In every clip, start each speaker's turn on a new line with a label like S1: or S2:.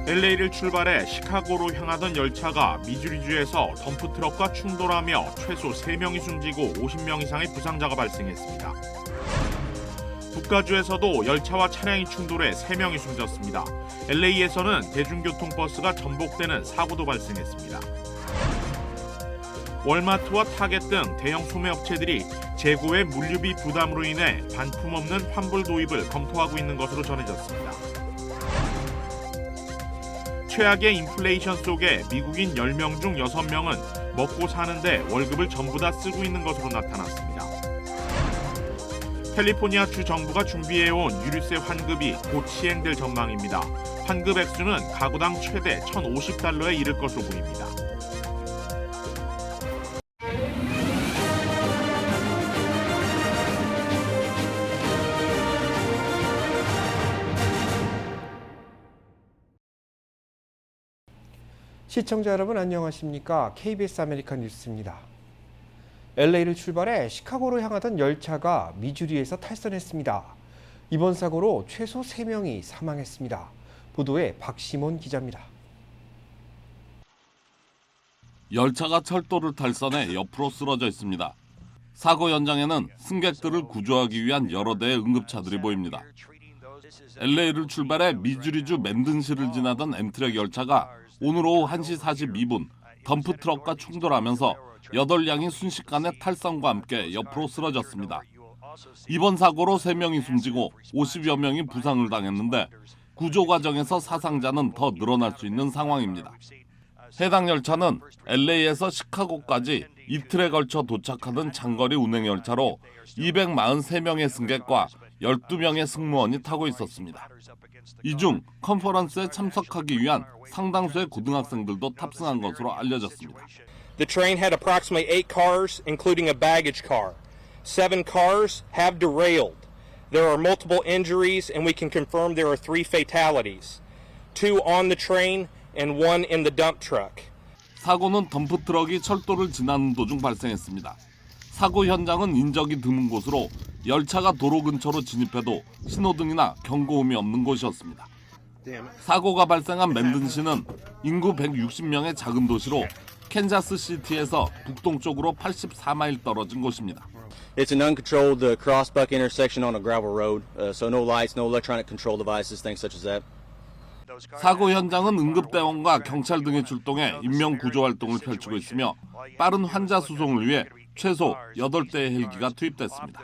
S1: LA를 출발해 시카고로 향하던 열차가 미주리주에서 덤프트럭과 충돌하며 최소 3명이 숨지고 50명 이상의 부상자가 발생했습니다. 북가주에서도 열차와 차량이 충돌해 3명이 숨졌습니다. LA에서는 대중교통버스가 전복되는 사고도 발생했습니다. 월마트와 타겟 등 대형 소매업체들이 재고의 물류비 부담으로 인해 반품 없는 환불 도입을 검토하고 있는 것으로 전해졌습니다. 최악의 인플레이션 속에 미국인 10명 중 6명은 먹고 사는데 월급을 전부 다 쓰고 있는 것으로 나타났습니다. 캘리포니아 주 정부가 준비해온 유류세 환급이 곧 시행될 전망입니다. 환급 액수는 가구당 최대 $1,050에 이를 것으로 보입니다.
S2: 시청자 여러분 안녕하십니까? KBS 아메리칸 뉴스입니다. LA를 출발해 시카고로 향하던 열차가 미주리에서 탈선했습니다. 이번 사고로 최소 3명이 사망했습니다. 보도에 박시몬 기자입니다.
S3: 열차가 철도를 탈선해 옆으로 쓰러져 있습니다. 사고 현장에는 승객들을 구조하기 위한 여러 대의 응급차들이 보입니다. LA를 출발해 미주리주 맨든시를 지나던 엠트랙 열차가 오늘 오후 1시 42분 덤프트럭과 충돌하면서 8량이 순식간에 탈선과 함께 옆으로 쓰러졌습니다. 이번 사고로 3명이 숨지고 50여 명이 부상을 당했는데 구조 과정에서 사상자는 더 늘어날 수 있는 상황입니다. 해당 열차는 LA에서 시카고까지 이틀에 걸쳐 도착하던 장거리 운행 열차로 243명의 승객과 12명의 승무원이 타고 있었습니다. 이 중 컨퍼런스에 참석하기 위한 상당수의 고등학생들도 탑승한 것으로 알려졌습니다.
S4: The train had approximately 8 cars, including a baggage car. 7 cars have derailed. There are multiple injuries, and we can confirm there are 3 fatalities. 2 on the train and 1 in the dump truck.
S3: 사고는 덤프트럭이 철도를 지나는 도중 발생했습니다. 사고 현장은 인적이 드문 곳으로 열차가 도로 근처로 진입해도 신호등이나 경고음이 없는 곳이었습니다. 사고가 발생한 맨든시는 인구 160명의 작은 도시로 캔자스 시티에서 북동쪽으로 84마일 떨어진 곳입니다.
S5: It's an uncontrolled crossbuck intersection on a gravel road, so no lights, no electronic control devices, things such as that.
S3: 사고 현장은 응급대원과 경찰 등이 출동해 인명 구조 활동을 펼치고 있으며 빠른 환자 수송을 위해 최소 8대의 헬기가 투입됐습니다.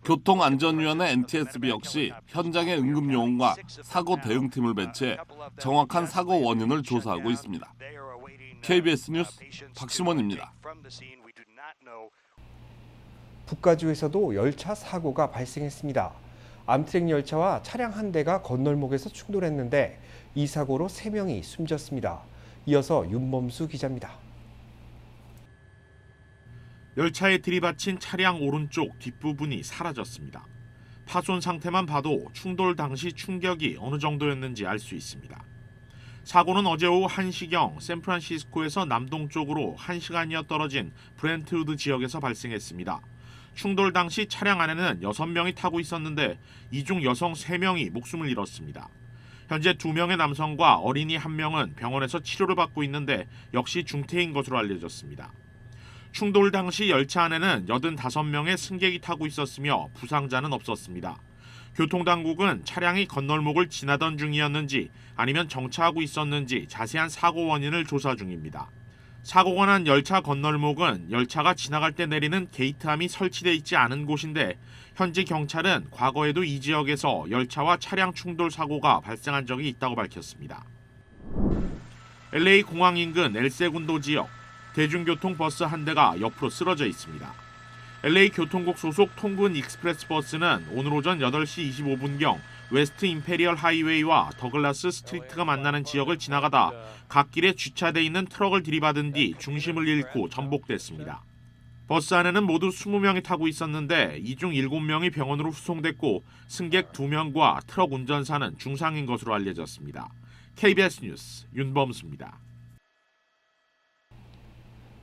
S3: 교통안전위원회 NTSB 역시 현장의 응급요원과 사고 대응팀을 배치해 정확한 사고 원인을 조사하고 있습니다. KBS 뉴스 박시몬입니다.
S2: 북가주에서도 열차 사고가 발생했습니다. 암트랙 열차와 차량 한 대가 건널목에서 충돌했는데 이 사고로 3명이 숨졌습니다. 이어서 윤범수 기자입니다.
S1: 열차에 들이받친 차량 오른쪽 뒷부분이 사라졌습니다. 파손 상태만 봐도 충돌 당시 충격이 어느 정도였는지 알 수 있습니다. 사고는 어제 오후 1시경 샌프란시스코에서 남동쪽으로 1시간여 떨어진 브렌트우드 지역에서 발생했습니다. 충돌 당시 차량 안에는 6명이 타고 있었는데 이 중 여성 3명이 목숨을 잃었습니다. 현재 2명의 남성과 어린이 1명은 병원에서 치료를 받고 있는데 역시 중태인 것으로 알려졌습니다. 충돌 당시 열차 안에는 85명의 승객이 타고 있었으며 부상자는 없었습니다. 교통당국은 차량이 건널목을 지나던 중이었는지 아니면 정차하고 있었는지 자세한 사고 원인을 조사 중입니다. 사고가 난 열차 건널목은 열차가 지나갈 때 내리는 게이트함이 설치되어 있지 않은 곳인데 현지 경찰은 과거에도 이 지역에서 열차와 차량 충돌 사고가 발생한 적이 있다고 밝혔습니다. LA 공항 인근 엘세군도 지역 대중교통 버스 한 대가 옆으로 쓰러져 있습니다. LA 교통국 소속 통근 익스프레스 버스는 오늘 오전 8시 25분경 웨스트 임페리얼 하이웨이와 더글라스 스트리트가 만나는 지역을 지나가다 갓길에 주차돼 있는 트럭을 들이받은 뒤 중심을 잃고 전복됐습니다. 버스 안에는 모두 20명이 타고 있었는데 이 중 7명이 병원으로 후송됐고 승객 2명과 트럭 운전사는 중상인 것으로 알려졌습니다. KBS 뉴스 윤범수입니다.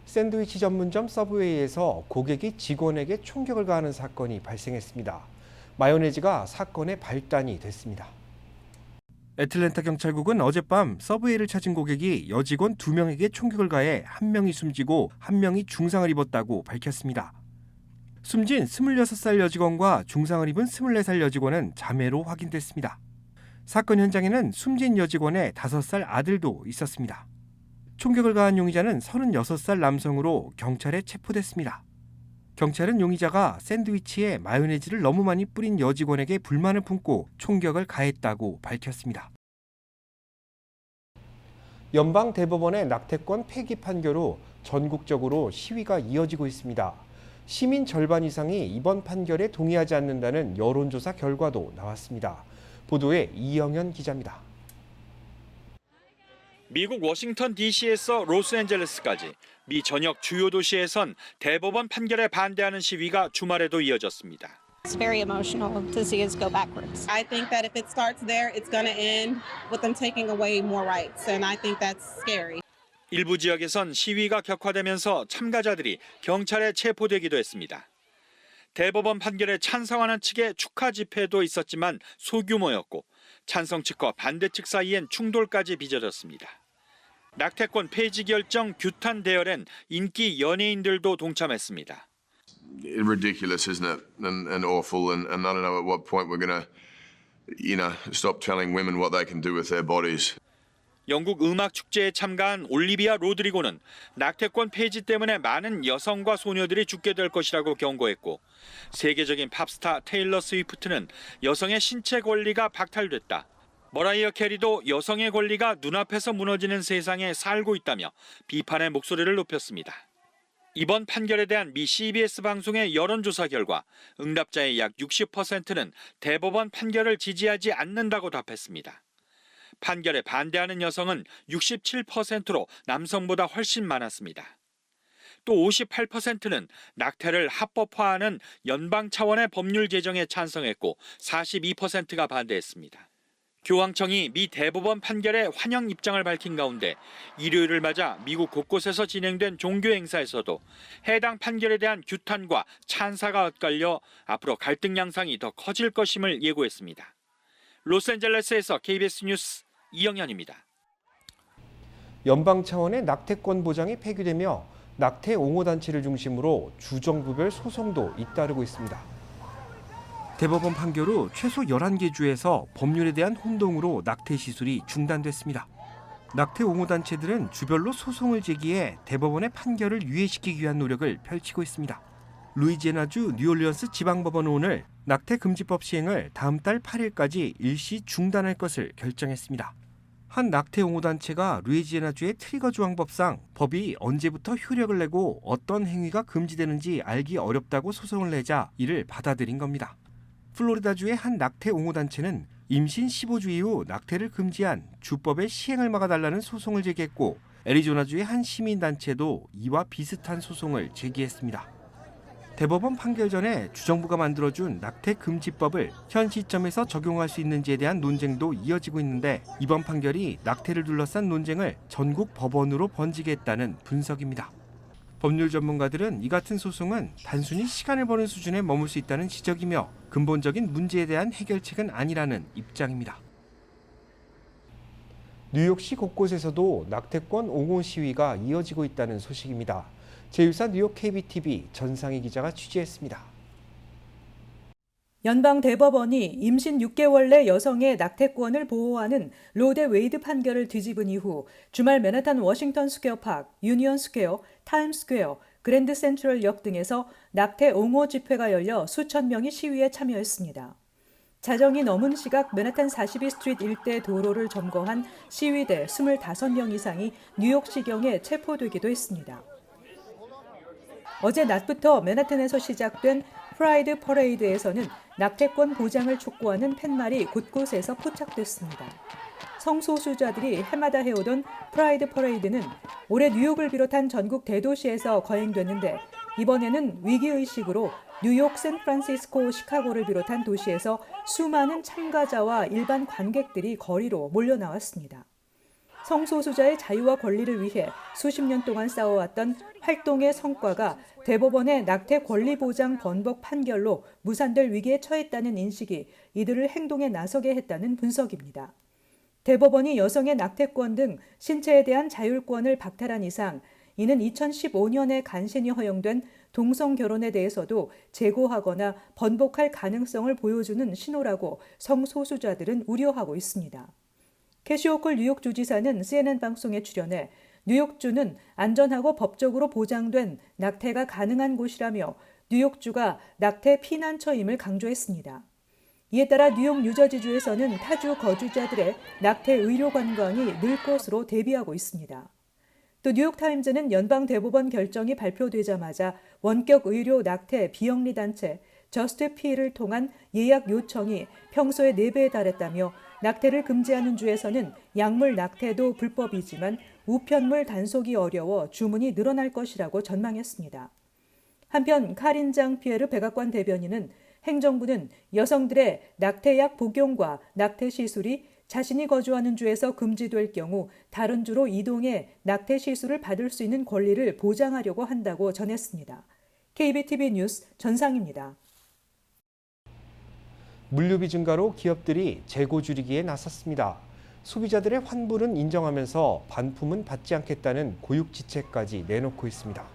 S2: 샌드위치 전문점 서브웨이에서 고객이 직원에게 총격을 가하는 사건이 발생했습니다. 마요네즈가 사건의 발단이 됐습니다. 애틀랜타 경찰국은 어젯밤 서브웨이를 찾은 고객이 여직원 2명에게 총격을 가해 1명이 숨지고 1명이 중상을 입었다고 밝혔습니다. 숨진 26살 여직원과 중상을 입은 24살 여직원은 자매로 확인됐습니다. 사건 현장에는 숨진 여직원의 5살 아들도 있었습니다. 총격을 가한 용의자는 36살 남성으로 경찰에 체포됐습니다. 경찰은 용의자가 샌드위치에 마요네즈를 너무 많이 뿌린 여직원에게 불만을 품고 총격을 가했다고 밝혔습니다. 연방대법원의 낙태권 폐기 판결 후 전국적으로 시위가 이어지고 있습니다. 시민 절반 이상이 이번 판결에 동의하지 않는다는 여론조사 결과도 나왔습니다. 보도에 이영현 기자입니다.
S6: 미국 워싱턴 DC에서 로스앤젤레스까지 미 전역 주요 도시에선 대법원 판결에 반대하는 시위가 주말에도 이어졌습니다.
S7: It's very emotional to see us go backwards.
S8: I think that if it starts there, it's going to end with them taking away more rights, and I think that's scary.
S6: 일부 지역에선 시위가 격화되면서 참가자들이 경찰에 체포되기도 했습니다. 대법원 판결에 찬성하는 측의 축하 집회도 있었지만 소규모였고 찬성 측과 반대 측 사이엔 충돌까지 빚어졌습니다. 낙태권 폐지 결정 규탄 대열엔 인기 연예인들도 동참했습니다.
S9: Ridiculous, isn't it? And awful. And I don't know at what point we're going to, stop telling women what they can do with their bodies.
S6: 영국 음악 축제에 참가한 올리비아 로드리고는 낙태권 폐지 때문에 많은 여성과 소녀들이 죽게 될 것이라고 경고했고, 세계적인 팝스타 테일러 스위프트는 여성의 신체 권리가 박탈됐다. 머라이어 캐리도 여성의 권리가 눈앞에서 무너지는 세상에 살고 있다며 비판의 목소리를 높였습니다. 이번 판결에 대한 미 CBS 방송의 여론조사 결과 응답자의 약 60%는 대법원 판결을 지지하지 않는다고 답했습니다. 판결에 반대하는 여성은 67%로 남성보다 훨씬 많았습니다. 또 58%는 낙태를 합법화하는 연방 차원의 법률 제정에 찬성했고 42%가 반대했습니다. 교황청이 미 대법원 판결에 환영 입장을 밝힌 가운데 일요일을 맞아 미국 곳곳에서 진행된 종교 행사에서도 해당 판결에 대한 규탄과 찬사가 엇갈려 앞으로 갈등 양상이 더 커질 것임을 예고했습니다. 로스앤젤레스에서 KBS 뉴스 이영현입니다.
S2: 연방 차원의 낙태권 보장이 폐기되며 낙태 옹호단체를 중심으로 주정부별 소송도 잇따르고 있습니다. 대법원 판결 후 최소 11개 주에서 법률에 대한 혼동으로 낙태 시술이 중단됐습니다. 낙태 옹호단체들은 주별로 소송을 제기해 대법원의 판결을 유예시키기 위한 노력을 펼치고 있습니다. 루이지애나주 뉴올리언스 지방법원은 오늘 낙태 금지법 시행을 다음 달 8일까지 일시 중단할 것을 결정했습니다. 한 낙태 옹호단체가 루이지애나주의 트리거 조항법상 법이 언제부터 효력을 내고 어떤 행위가 금지되는지 알기 어렵다고 소송을 내자 이를 받아들인 겁니다. 플로리다주의 한 낙태 옹호단체는 임신 15주 이후 낙태를 금지한 주법의 시행을 막아달라는 소송을 제기했고, 애리조나주의 한 시민단체도 이와 비슷한 소송을 제기했습니다. 대법원 판결 전에 주정부가 만들어준 낙태 금지법을 현 시점에서 적용할 수 있는지에 대한 논쟁도 이어지고 있는데, 이번 판결이 낙태를 둘러싼 논쟁을 전국 법원으로 번지게 했다는 분석입니다. 법률 전문가들은 이 같은 소송은 단순히 시간을 버는 수준에 머물 수 있다는 지적이며 근본적인 문제에 대한 해결책은 아니라는 입장입니다. 뉴욕시 곳곳에서도 낙태권 옹호 시위가 이어지고 있다는 소식입니다. 제1사 뉴욕 KBTV 전상희 기자가 취재했습니다.
S10: 연방 대법원이 임신 6개월 내 여성의 낙태권을 보호하는 로데 웨이드 판결을 뒤집은 이후 주말 맨하탄 워싱턴 스퀘어 파크, 유니언 스퀘어, 타임스 스퀘어, 그랜드 센트럴역 등에서 낙태 옹호 집회가 열려 수천 명이 시위에 참여했습니다. 자정이 넘은 시각 맨하탄 42 스트리트 일대 도로를 점거한 시위대 25명 이상이 뉴욕시경에 체포되기도 했습니다. 어제 낮부터 맨하탄에서 시작된 프라이드 퍼레이드에서는 낙태권 보장을 촉구하는 팻말이 곳곳에서 포착됐습니다. 성소수자들이 해마다 해오던 프라이드 퍼레이드는 올해 뉴욕을 비롯한 전국 대도시에서 거행됐는데, 이번에는 위기의식으로 뉴욕, 샌프란시스코, 시카고를 비롯한 도시에서 수많은 참가자와 일반 관객들이 거리로 몰려나왔습니다. 성소수자의 자유와 권리를 위해 수십 년 동안 싸워왔던 활동의 성과가 대법원의 낙태 권리 보장 번복 판결로 무산될 위기에 처했다는 인식이 이들을 행동에 나서게 했다는 분석입니다. 대법원이 여성의 낙태권 등 신체에 대한 자율권을 박탈한 이상 이는 2015년에 간신히 허용된 동성 결혼에 대해서도 재고하거나 번복할 가능성을 보여주는 신호라고 성소수자들은 우려하고 있습니다. 캐시 호클 뉴욕주지사는 CNN 방송에 출연해 뉴욕주는 안전하고 법적으로 보장된 낙태가 가능한 곳이라며 뉴욕주가 낙태 피난처임을 강조했습니다. 이에 따라 뉴욕 뉴저지주에서는 타주 거주자들의 낙태 의료 관광이 늘 것으로 대비하고 있습니다. 또 뉴욕타임즈는 연방대법원 결정이 발표되자마자 원격 의료 낙태 비영리 단체 저스트 피를 통한 예약 요청이 평소의 4배에 달했다며 낙태를 금지하는 주에서는 약물 낙태도 불법이지만 우편물 단속이 어려워 주문이 늘어날 것이라고 전망했습니다. 한편 카린 장 피에르 백악관 대변인은 행정부는 여성들의 낙태약 복용과 낙태 시술이 자신이 거주하는 주에서 금지될 경우 다른 주로 이동해 낙태 시술을 받을 수 있는 권리를 보장하려고 한다고 전했습니다. KBTV 뉴스 전상입니다.
S2: 물류비 증가로 기업들이 재고 줄이기에 나섰습니다. 소비자들의 환불은 인정하면서 반품은 받지 않겠다는 고육지책까지 내놓고 있습니다.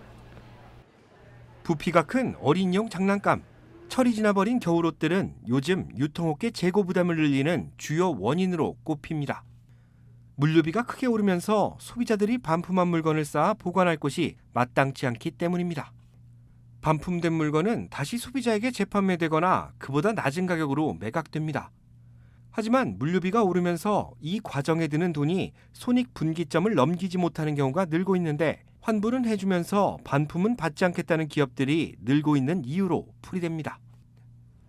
S2: 부피가 큰 어린이용 장난감, 철이 지나버린 겨울옷들은 요즘 유통업계 재고 부담을 늘리는 주요 원인으로 꼽힙니다. 물류비가 크게 오르면서 소비자들이 반품한 물건을 쌓아 보관할 곳이 마땅치 않기 때문입니다. 반품된 물건은 다시 소비자에게 재판매되거나 그보다 낮은 가격으로 매각됩니다. 하지만 물류비가 오르면서 이 과정에 드는 돈이 손익분기점을 넘기지 못하는 경우가 늘고 있는데 환불은 해주면서 반품은 받지 않겠다는 기업들이 늘고 있는 이유로 풀이됩니다.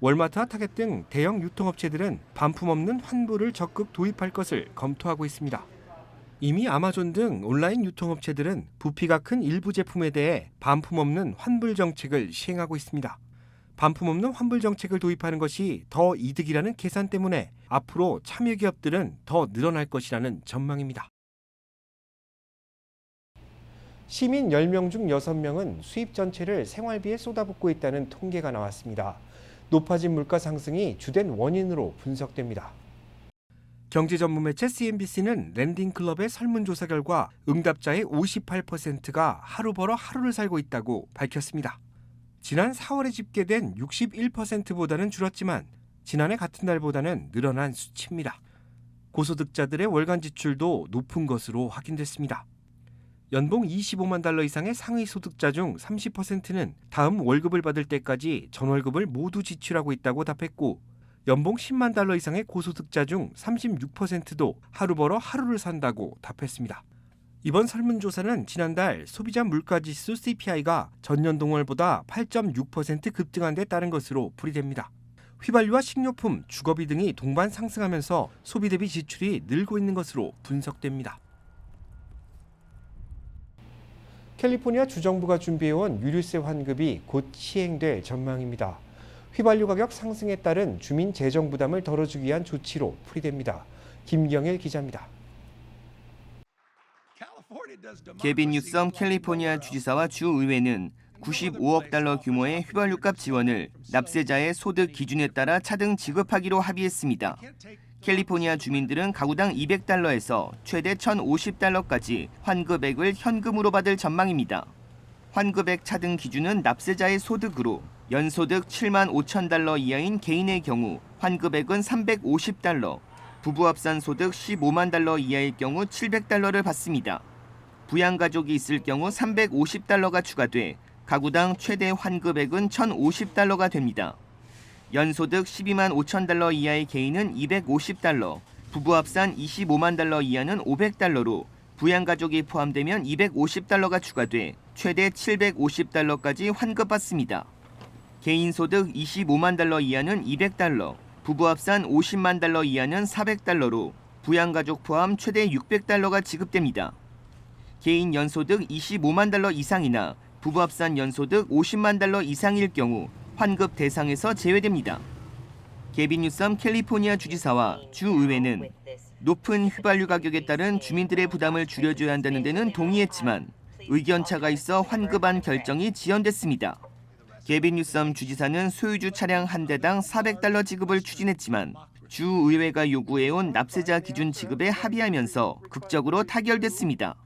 S2: 월마트와 타겟 등 대형 유통업체들은 반품 없는 환불을 적극 도입할 것을 검토하고 있습니다. 이미 아마존 등 온라인 유통업체들은 부피가 큰 일부 제품에 대해 반품 없는 환불 정책을 시행하고 있습니다. 반품 없는 환불 정책을 도입하는 것이 더 이득이라는 계산 때문에 앞으로 참여 기업들은 더 늘어날 것이라는 전망입니다. 시민 10명 중 6명은 수입 전체를 생활비에 쏟아붓고 있다는 통계가 나왔습니다. 높아진 물가 상승이 주된 원인으로 분석됩니다. 경제 전문 매체 CNBC는 랜딩클럽의 설문조사 결과 응답자의 58%가 하루 벌어 하루를 살고 있다고 밝혔습니다. 지난 4월에 집계된 61%보다는 줄었지만 지난해 같은 달보다는 늘어난 수치입니다. 고소득자들의 월간 지출도 높은 것으로 확인됐습니다. 연봉 25만 달러 이상의 상위 소득자 중 30%는 다음 월급을 받을 때까지 전월급을 모두 지출하고 있다고 답했고 연봉 10만 달러 이상의 고소득자 중 36%도 하루 벌어 하루를 산다고 답했습니다. 이번 설문조사는 지난달 소비자 물가지수 CPI가 전년 동월보다 8.6% 급등한 데 따른 것으로 풀이됩니다. 휘발유와 식료품, 주거비 등이 동반 상승하면서 소비 대비 지출이 늘고 있는 것으로 분석됩니다. 캘리포니아 주정부가 준비해온 유류세 환급이 곧 시행될 전망입니다. 휘발유 가격 상승에 따른 주민 재정 부담을 덜어주기 위한 조치로 풀이됩니다. 김경일 기자입니다.
S11: 개빈 뉴섬 캘리포니아 주지사와 주의회는 95억 달러 규모의 휘발유값 지원을 납세자의 소득 기준에 따라 차등 지급하기로 합의했습니다. 캘리포니아 주민들은 가구당 200달러에서 최대 1,050달러까지 환급액을 현금으로 받을 전망입니다. 환급액 차등 기준은 납세자의 소득으로 연소득 7만 5천 달러 이하인 개인의 경우 환급액은 350달러, 부부 합산 소득 15만 달러 이하일 경우 700달러를 받습니다. 부양가족이 있을 경우 350달러가 추가돼 가구당 최대 환급액은 1,050달러가 됩니다. 연소득 12만 5천 달러 이하의 개인은 250달러, 부부 합산 25만 달러 이하는 500달러로 부양가족이 포함되면 250달러가 추가돼 최대 750달러까지 환급받습니다. 개인 소득 25만 달러 이하는 200달러, 부부 합산 50만 달러 이하는 400달러로 부양가족 포함 최대 600달러가 지급됩니다. 개인 연소득 25만 달러 이상이나 부부 합산 연소득 50만 달러 이상일 경우 환급 대상에서 제외됩니다. 개빈 뉴섬 캘리포니아 주지사와 주의회는 높은 휘발유 가격에 따른 주민들의 부담을 줄여줘야 한다는 데는 동의했지만 의견차가 있어 환급안 결정이 지연됐습니다. 개빈 뉴섬 주지사는 소유주 차량 한 대당 $400 지급을 추진했지만 주 의회가 요구해온 납세자 기준 지급에 합의하면서 극적으로 타결됐습니다.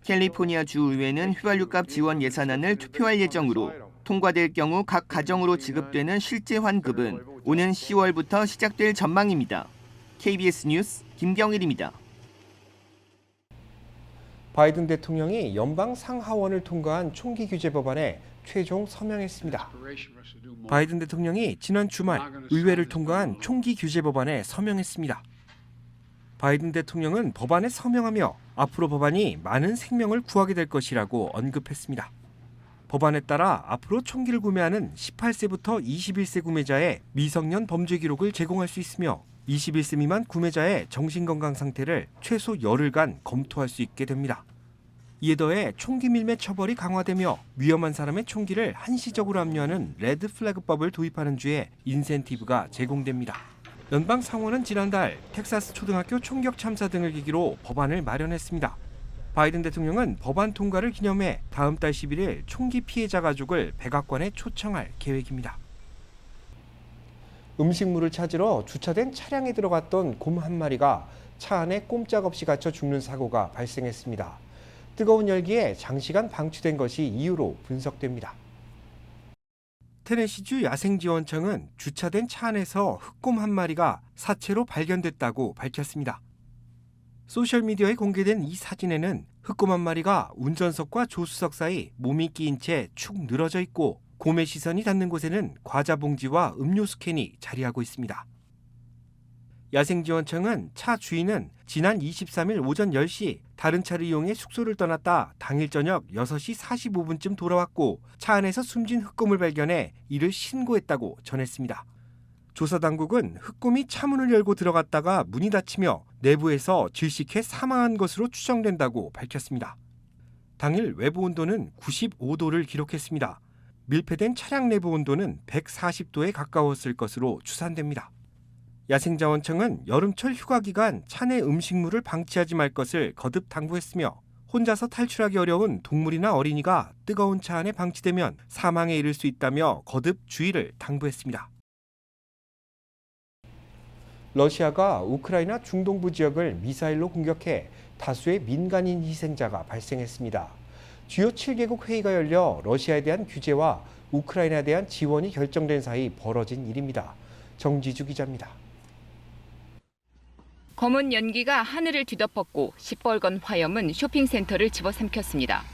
S11: 캘리포니아 주 의회는 휘발유값 지원 예산안을 투표할 예정으로 통과될 경우 각 가정으로 지급되는 실제 환급은 오는 10월부터 시작될 전망입니다. KBS 뉴스 김경일입니다.
S2: 바이든 대통령이 연방 상하원을 통과한 총기 규제 법안에 최종 서명했습니다. 바이든 대통령이 지난 주말 의회를 통과한 총기 규제 법안에 서명했습니다. 바이든 대통령은 법안에 서명하며 앞으로 법안이 많은 생명을 구하게 될 것이라고 언급했습니다. 법안에 따라 앞으로 총기를 구매하는 18세부터 21세 구매자의 미성년 범죄 기록을 제공할 수 있으며 21세 미만 구매자의 정신건강 상태를 최소 열흘간 검토할 수 있게 됩니다. 이에 더해 총기 밀매 처벌이 강화되며 위험한 사람의 총기를 한시적으로 압류하는 레드 플래그법을 도입하는 주에 인센티브가 제공됩니다. 연방 상원은 지난달 텍사스 초등학교 총격 참사 등을 계기로 법안을 마련했습니다. 바이든 대통령은 법안 통과를 기념해 다음 달 11일 총기 피해자 가족을 백악관에 초청할 계획입니다. 음식물을 찾으러 주차된 차량에 들어갔던 곰 한 마리가 차 안에 꼼짝없이 갇혀 죽는 사고가 발생했습니다. 뜨거운 열기에 장시간 방치된 것이 이유로 분석됩니다. 테네시주 야생지원청은 주차된 차 안에서 흑곰 한 마리가 사체로 발견됐다고 밝혔습니다. 소셜미디어에 공개된 이 사진에는 흑곰 한 마리가 운전석과 조수석 사이 몸이 끼인 채 축 늘어져 있고 곰의 시선이 닿는 곳에는 과자 봉지와 음료수 캔이 자리하고 있습니다. 야생지원청은 차 주인은 지난 23일 오전 10시 다른 차를 이용해 숙소를 떠났다 당일 저녁 6시 45분쯤 돌아왔고 차 안에서 숨진 흑곰을 발견해 이를 신고했다고 전했습니다. 조사당국은 흑곰이 차문을 열고 들어갔다가 문이 닫히며 내부에서 질식해 사망한 것으로 추정된다고 밝혔습니다. 당일 외부 온도는 95도를 기록했습니다. 밀폐된 차량 내부 온도는 140도에 가까웠을 것으로 추산됩니다. 야생자원청은 여름철 휴가 기간 차내 음식물을 방치하지 말 것을 거듭 당부했으며 혼자서 탈출하기 어려운 동물이나 어린이가 뜨거운 차 안에 방치되면 사망에 이를 수 있다며 거듭 주의를 당부했습니다. 러시아가 우크라이나 중동부 지역을 미사일로 공격해 다수의 민간인 희생자가 발생했습니다. 주요 7개국 회의가 열려 러시아에 대한 규제와 우크라이나에 대한 지원이 결정된 사이 벌어진 일입니다. 정지주 기자입니다.
S12: 검은 연기가 하늘을 뒤덮었고 시뻘건 화염은 쇼핑센터를 집어삼켰습니다.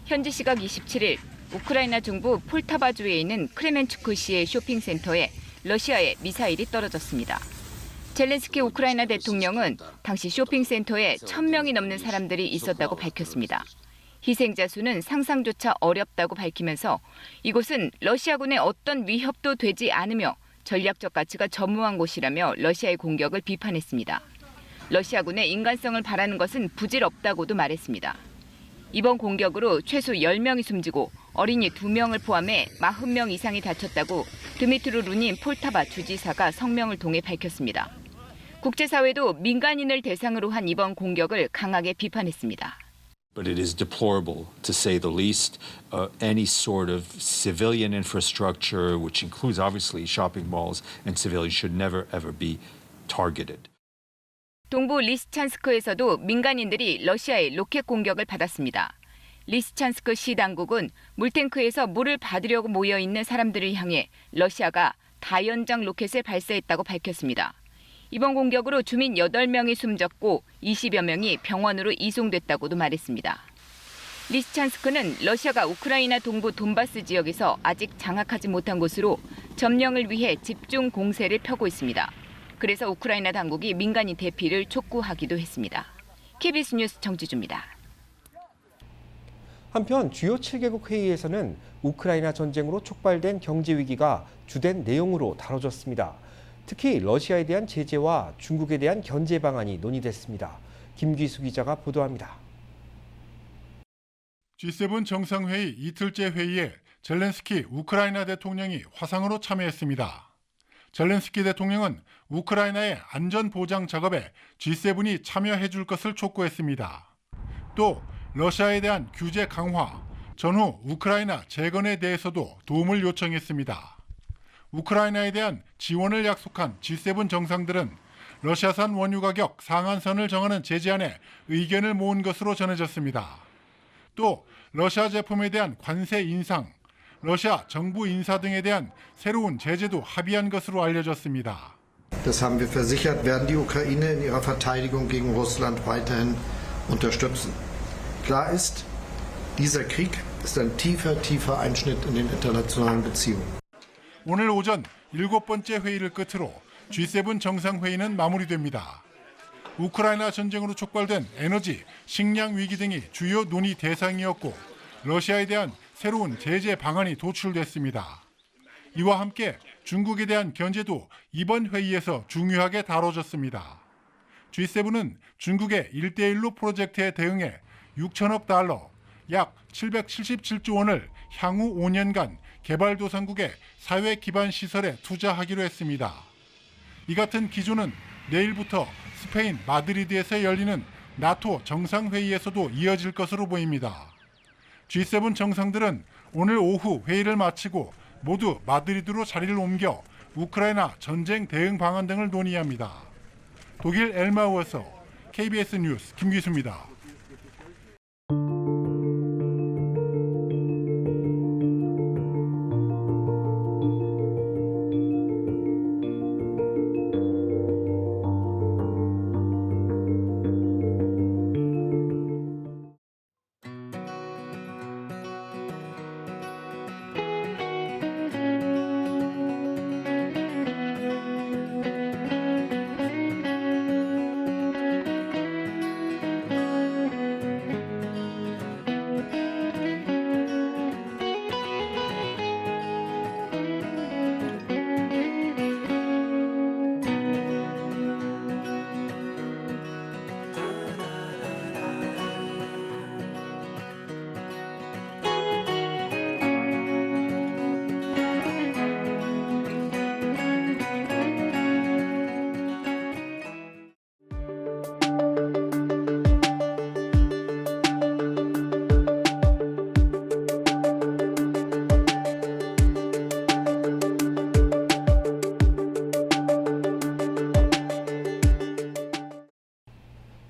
S12: 현지 시각 27일 우크라이나 중부 폴타바주에 있는 크레멘추크시의 쇼핑센터에 러시아의 미사일이 떨어졌습니다. 젤렌스키 우크라이나 대통령은 당시 쇼핑센터에 1,000명이 넘는 사람들이 있었다고 밝혔습니다. 희생자 수는 상상조차 어렵다고 밝히면서 이곳은 러시아군의 어떤 위협도 되지 않으며 전략적 가치가 전무한 곳이라며 러시아의 공격을 비판했습니다. 러시아군의 인간성을 바라는 것은 부질없다고도 말했습니다. 이번 공격으로 최소 10명이 숨지고 어린이 2명을 포함해 40명 이상이 다쳤다고 드미트루 루닌 폴타바 주지사가 성명을 통해 밝혔습니다. 국제사회도 민간인을 대상으로 한 이번 공격을 강하게 비판했습니다.
S13: But it is deplorable, to say the least. Any sort of civilian infrastructure, which includes obviously shopping malls and civilians, should never ever be targeted.
S12: 동부 리스찬스크에서도 민간인들이 러시아의 로켓 공격을 받았습니다. 리스찬스크 시 당국은 물탱크에서 물을 받으려고 모여있는 사람들을 향해 러시아가 다연장 로켓을 발사했다고 밝혔습니다. 이번 공격으로 주민 8명이 숨졌고 20여 명이 병원으로 이송됐다고도 말했습니다. 리스찬스크는 러시아가 우크라이나 동부 돈바스 지역에서 아직 장악하지 못한 곳으로 점령을 위해 집중 공세를 펴고 있습니다. 그래서 우크라이나 당국이 민간인 대피를 촉구하기도 했습니다. KBS 뉴스 정지주입니다.
S2: 한편 주요 7개국 회의에서는 우크라이나 전쟁으로 촉발된 경제 위기가 주된 내용으로 다뤄졌습니다. 특히 러시아에 대한 제재와 중국에 대한 견제 방안이 논의됐습니다. 김기수 기자가 보도합니다.
S14: G7 정상회의 이틀째 회의에 젤렌스키 우크라이나 대통령이 화상으로 참여했습니다. 젤렌스키 대통령은 우크라이나의 안전보장 작업에 G7이 참여해 줄 것을 촉구했습니다. 또 러시아에 대한 규제 강화, 전후 우크라이나 재건에 대해서도 도움을 요청했습니다. 우크라이나에 대한 지원을 약속한 G7 정상들은 러시아산 원유 가격 상한선을 정하는 제재안에 의견을 모은 것으로 전해졌습니다. 또 러시아 제품에 대한 관세 인상, 러시아 정부 인사 등에 대한 새로운 제재도 합의한 것으로 알려졌습니다.
S15: Das haben wir versichert, werden die Ukraine in ihrer Verteidigung gegen Russland weiterhin unterstützen. Klar ist, dieser Krieg ist ein tiefer Einschnitt in den internationalen Beziehungen.
S14: 오늘 오전 7번째 회의를 끝으로 G7 정상회의는 마무리됩니다. 우크라이나 전쟁으로 촉발된 에너지, 식량 위기 등이 주요 논의 대상이었고 러시아에 대한 새로운 제재 방안이 도출됐습니다. 이와 함께 중국에 대한 견제도 이번 회의에서 중요하게 다뤄졌습니다. G7은 중국의 1대1로 프로젝트에 대응해 6천억 달러, 약 777조 원을 향후 5년간 개발도상국의 사회 기반 시설에 투자하기로 했습니다. 이 같은 기조는 내일부터 스페인 마드리드에서 열리는 나토 정상회의에서도 이어질 것으로 보입니다. G7 정상들은 오늘 오후 회의를 마치고 모두 마드리드로 자리를 옮겨 우크라이나 전쟁 대응 방안 등을 논의합니다. 독일 엘마우에서 KBS 뉴스 김기수입니다.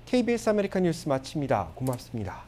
S2: KBS 아메리칸 뉴스 마칩니다. 고맙습니다.